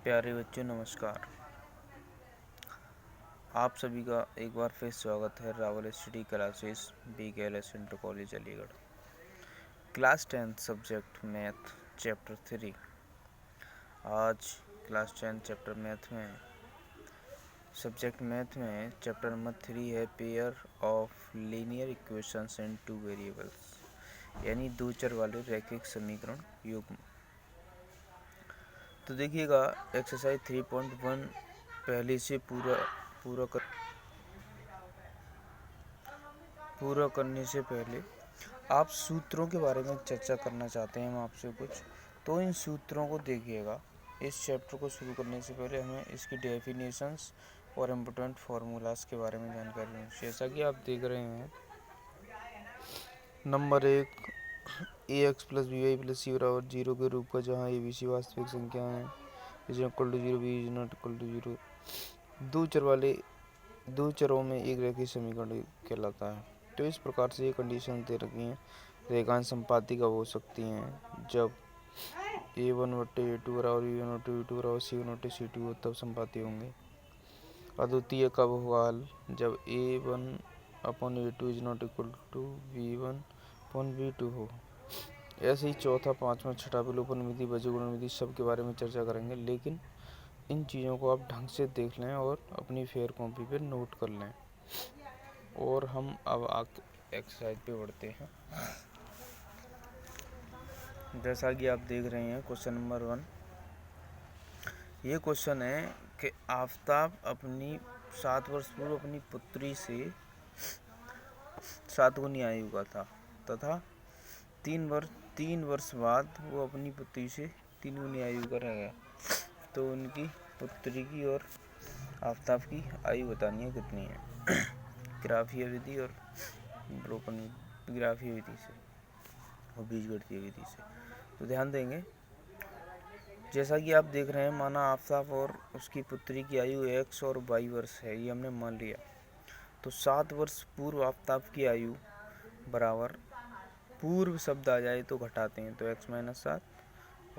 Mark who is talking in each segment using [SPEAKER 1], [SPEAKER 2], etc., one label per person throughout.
[SPEAKER 1] प्यारे बच्चों नमस्कार। आप सभी का एक बार फिर स्वागत है Rawal study classes BKLS inter college Aligarh. Class 10 subject math chapter 3। आज क्लास 10 चैप्टर मैथ में सब्जेक्ट मैथ में चैप्टर नंबर 3 है pair of linear equations in 2 variables, यानी दो चर वाले रैखिक समीकरण युग्म। तो देखिएगा एक्सरसाइज 3.1 पहले से पूरा करने से पहले आप सूत्रों के बारे में चर्चा करना चाहते हैं हम आपसे कुछ, तो इन सूत्रों को देखिएगा। इस चैप्टर को शुरू करने से पहले हमें इसकी डेफिनेशंस और इम्पोर्टेंट फार्मूलाज के बारे में जानकारी है। जैसा कि आप देख रहे हैं, नंबर 1 ax + by + c = 0 के रूप का, जहाँ abc वास्तविक संख्या है, equal to 0, b is not equal to 0, दो चरों में एक रैखिक समीकरण कहलाता है। तो इस प्रकार से ये कंडीशन दे रखी हैं। रेखाएं संपाती कब हो सकती हैं? जब a1/a2 = b1/b2 = c1/c2 हो, तब संपाती होंगे। अद्वितीय कब होगा हल? जब a1/a2 is not equal to b1/b2 हो। ऐसे ही चौथा, पांचवा, छठा, विलोपन विधि, बजीगुणन विधि सब के बारे में चर्चा करेंगे, लेकिन इन चीज़ों को आप ढंग से देख लें और अपनी फेयर कॉपी पे नोट कर लें। और हम अब एक्सरसाइज पे बढ़ते हैं। जैसा कि आप देख रहे हैं क्वेश्चन नंबर 1, ये क्वेश्चन है कि आफताब अपनी 7 वर्ष पूर्व अपनी पुत्री से 7 गुनी आयु का था तथा 3 वर्ष बाद वो अपनी पुत्री से 3 गुनी आयु का रह गया। तो उनकी पुत्री की और आफताब की आयु बतानी है कितनी है ग्राफीय विधि और ग्राफीय विधि से और बीजगणितीय विधि से। तो ध्यान देंगे, जैसा कि आप देख रहे हैं, माना आफताब और उसकी पुत्री की आयु x और y वर्ष है, ये हमने मान लिया। तो 7 वर्ष पूर्व आफताब की आयु बराबर, पूर्व शब्द आ जाए तो घटाते हैं, तो x - 7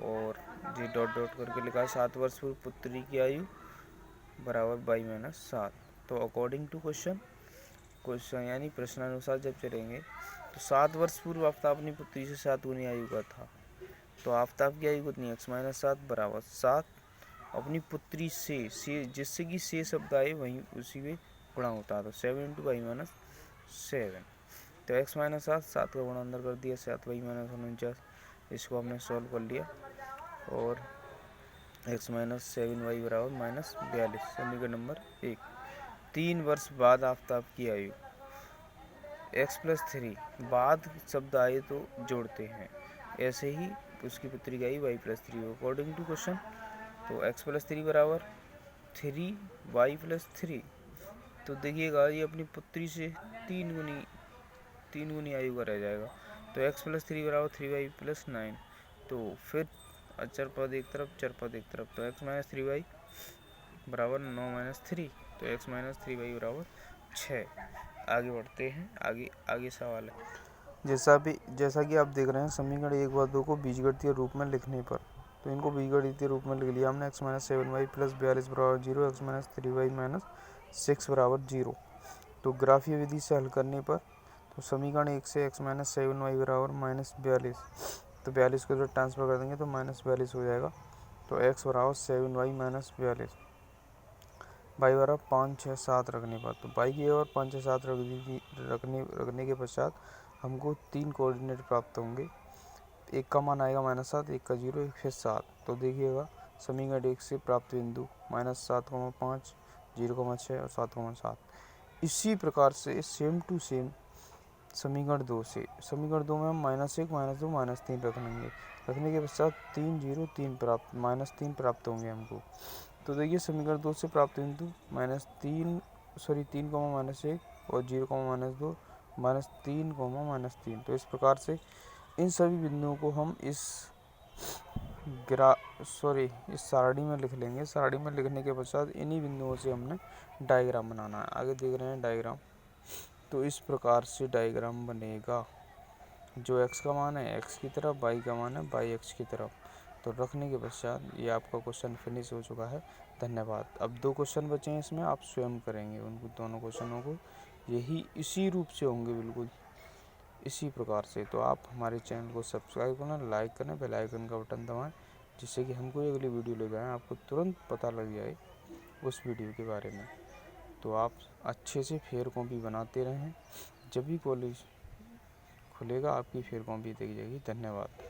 [SPEAKER 1] और ये डॉट डॉट करके लिखा है 7 वर्ष पूर्व पुत्री की आयु बराबर y - 7। तो अकॉर्डिंग टू क्वेश्चन यानी प्रश्नानुसार जब चलेंगे, तो 7 वर्ष पूर्व आफताब अपनी पुत्री से 7 गुनी आयु का था। तो आफताब की आयु कितनी? x - 7 बराबर 7 अपनी पुत्री से जिससे कि से शब्द आए वहीं उसी में गुणा होता है, तो 7 × y - 7। तो x - 7 का गुणा अंदर कर दिया, 7y - 49, इसको हमने सॉल्व कर लिया और x - 7y बराबर -42। समीकरण नंबर 1। 3 वर्ष बाद आफताब की आयु, x + 3 बाद शब्द आए तो जोड़ते हैं, ऐसे ही उसकी पुत्री की आयु y + 3 हो अकॉर्डिंग टू क्वेश्चन। तो x + 3 बराबर 3 y + 3। तो देखिएगा ये अपनी पुत्री से 3 गुनी आयु का रह जाएगा। तो x + 3 बराबर 3y + 9। तो फिर अचर पद एक तरफ, चर पद एक तरफ, तो x - 3y बराबर 9 - 3। तो x - 3y बराबर 6। आगे बढ़ते हैं, आगे सवाल है। जैसा कि आप देख रहे हैं, समीकरण 1 व 2 को बीजगणितीय रूप में लिखने पर, तो इनको बीजगणितीय रूप में लिख लिया हमने। x - 7y + 42 बराबर 0, x - 3y - 6 बराबर 0। तो ग्राफीय विधि से हल करने पर, तो समीकरण 1 से x - 7y बराबर -42, तो 42 को जब ट्रांसफर कर देंगे तो -42 हो जाएगा। तो x बराबर 7y - 42, y बराबर 5, 6, 7 रखने पर, तो y की और 5, 6, 7 रखने के पश्चात हमको 3 कोऑर्डिनेट प्राप्त होंगे। एक का मान आएगा -7, एक का 0, एक फिर 7। तो देखिएगा समीकरण 1 से प्राप्त बिंदु -7,5, 0,6 और 7,7। इसी प्रकार से सेम टू सेम समीकरण 2 में हम -1, -2, -3 रख लेंगे। रखने के पश्चात 3, 0, 3 -3 प्राप्त होंगे हमको। तो देखिए समीकरण 2 से प्राप्त बिंदु -3, 1 और 0, -2, -3, -3। तो इस प्रकार से इन सभी बिंदुओं को हम इस सारणी में लिख लेंगे। सारणी में लिखने के पश्चात इन्हीं बिंदुओं से हमने डायग्राम बनाना है। आगे देख रहे हैं डायग्राम। तो इस प्रकार से डायग्राम बनेगा। जो x का मान है x की तरफ, y का मान है y x की तरफ। तो रखने के पश्चात ये आपका क्वेश्चन फिनिश हो चुका है। धन्यवाद। अब 2 क्वेश्चन बचे हैं, इसमें आप स्वयं करेंगे उनको दोनों क्वेश्चनों को, यही इसी रूप से होंगे, बिल्कुल इसी प्रकार से। तो आप हमारे चैनल को सब्सक्राइब करें, लाइक करें, बेल आइकन का बटन दबाएं, जिससे कि हम कोई अगली वीडियो ले जाएँ आपको तुरंत पता लग जाए उस वीडियो के बारे में। तो आप अच्छे से फेयर कॉपी बनाते रहें, जब भी कॉलेज खुलेगा आपकी फेयर कॉपी दी जाएगी। धन्यवाद।